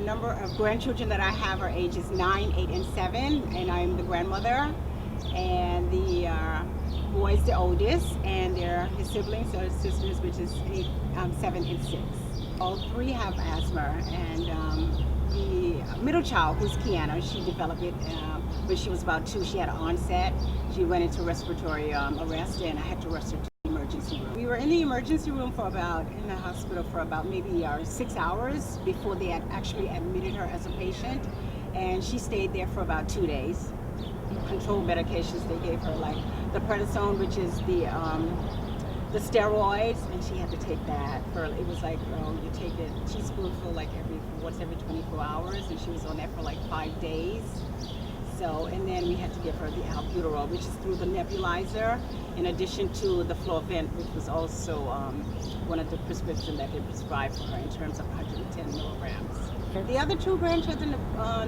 number of grandchildren that I have are ages 9, 8, and 7, and I'm the grandmother. And the boy's the oldest, and they're his siblings, so his sisters, which is 8, 7, and 6. All 3 have asthma, and the middle child, who's Kiana, she developed it when she was about 2. She had an onset. She went into respiratory arrest, and I had to rush her to the emergency room. We were in the emergency room in the hospital for about maybe 6 hours before they had actually admitted her as a patient, and she stayed there for about 2 days. Controlled medications they gave her, like the prednisone, which is the steroids, and she had to take that for, it was like, you take a teaspoonful like every 24 hours, and she was on that for like 5 days. So, and then we had to give her the albuterol, which is through the nebulizer, in addition to the Flovent, which was also one of the prescriptions that they prescribed for her in terms of 110 milligrams. The other 2 grandchildren,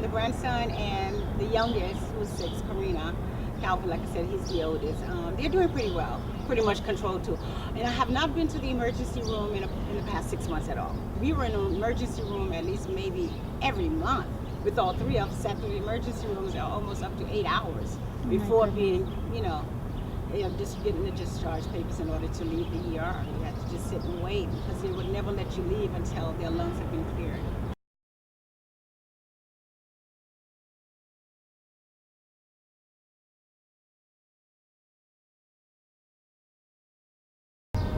the grandson and the youngest, who's 6, Karina, Calvin, like I said, he's the oldest. They're doing pretty well, pretty much controlled too. And I have not been to the emergency room in the past 6 months at all. We were in an emergency room at least maybe every month. With all 3 of us sat through the emergency rooms almost up to 8 hours before being, just getting the discharge papers in order to leave the ER. You had to just sit and wait because they would never let you leave until their lungs had been cleared.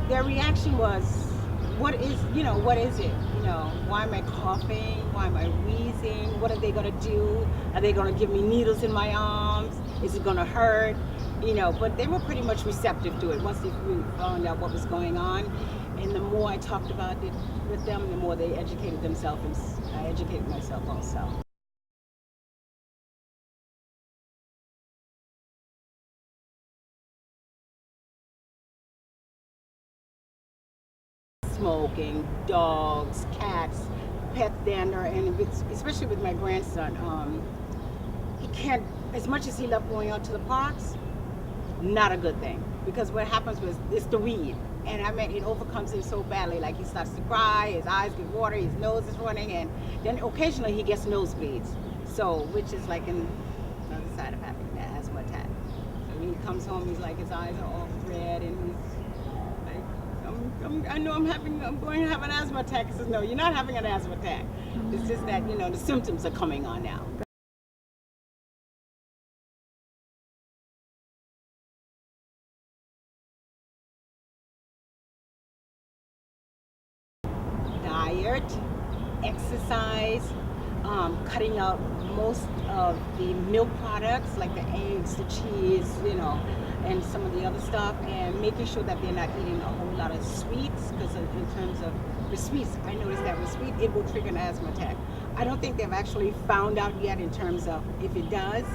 Their reaction was, what is it? Why am I coughing? Why am I wheezing? What are they going to do? Are they going to give me needles in my arms? Is it going to hurt? But they were pretty much receptive to it once they found out what was going on. And the more I talked about it with them, the more they educated themselves, and I educated myself also. Smoking, dogs, cats, pet dander, and especially with my grandson, he can't, as much as he loved going out to the parks, not a good thing, because what happens was it's the weed, and it overcomes him so badly. Like, he starts to cry, his eyes get watery, his nose is running, and then occasionally he gets nosebleeds, which is like another side of having an asthma attack. So when he comes home, he's like, his eyes are all red, and he's I know I'm going to have an asthma attack. He says, no, you're not having an asthma attack. It's just that, the symptoms are coming on now. Diet, exercise, cutting out most of the milk products like the eggs, the cheese, and some of the other stuff, and making sure that they're not eating a whole lot of sweets, because in terms of the sweets, I noticed that with sweet, it will trigger an asthma attack. I don't think they've actually found out yet in terms of if it does,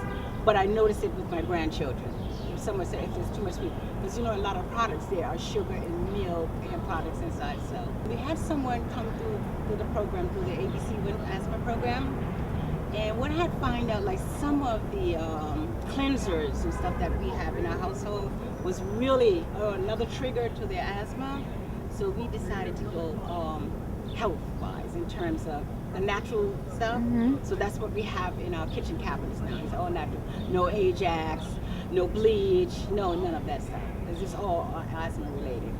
but I noticed it with my grandchildren. If someone said if there's too much sweet, because a lot of products there are sugar and milk and products inside. So we had someone come through the program, through the ABC Win Asthma program, and what I had found out, like some of the cleansers and stuff that we have in our household was really another trigger to their asthma. So we decided to go health-wise in terms of the natural stuff. So that's what we have in our kitchen cabinets now. It's all natural. No Ajax, no bleach, none of that stuff. It's just all asthma related.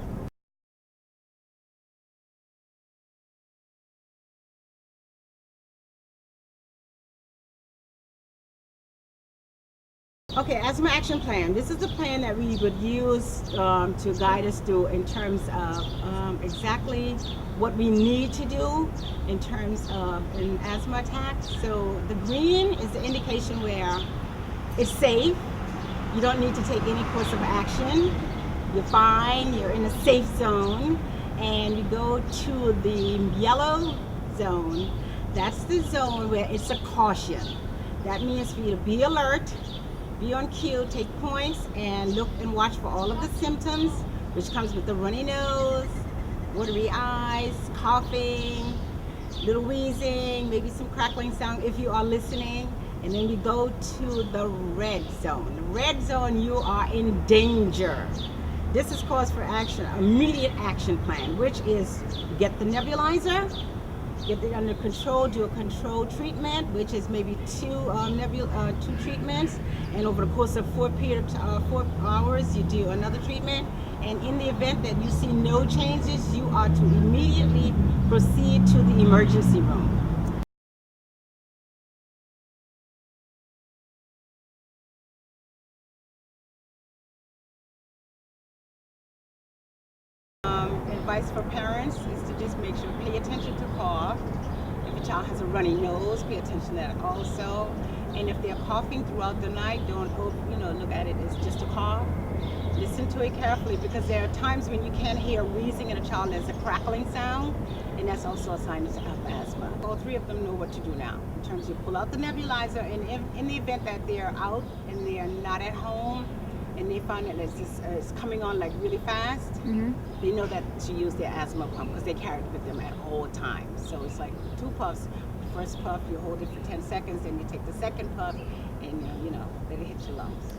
Okay, Asthma Action Plan. This is the plan that we would use to guide us through in terms of exactly what we need to do in terms of an asthma attack. So the green is the indication where it's safe. You don't need to take any course of action. You're fine. You're in a safe zone. And you go to the yellow zone. That's the zone where it's a caution. That means for you to be alert, be on cue, take points, and look and watch for all of the symptoms, which comes with the runny nose, watery eyes, coughing, little wheezing, maybe some crackling sound if you are listening. And then you go to the red zone. The red zone, you are in danger. This is cause for action, immediate action plan, which is get the nebulizer, get it under control, do a controlled treatment, which is maybe two treatments, and over the course of 4 hours, you do another treatment. And in the event that you see no changes, you are to immediately proceed to the emergency room. Advice for parents is to just make sure, pay attention to cough. If your child has a runny nose, pay attention to that also. And if they're coughing throughout the night, don't look at it as just a cough. Listen to it carefully, because there are times when you can't hear wheezing in a child, there's a crackling sound, and that's also a sign of asthma. All three of them know what to do now. In terms of pull out the nebulizer, and in the event that they're out and they're not at home, and they find that it's coming on like really fast, they know that to use their asthma pump, because they carry it with them at all times. So it's like 2 puffs. First puff, you hold it for 10 seconds, then you take the second puff, and let it hit your lungs.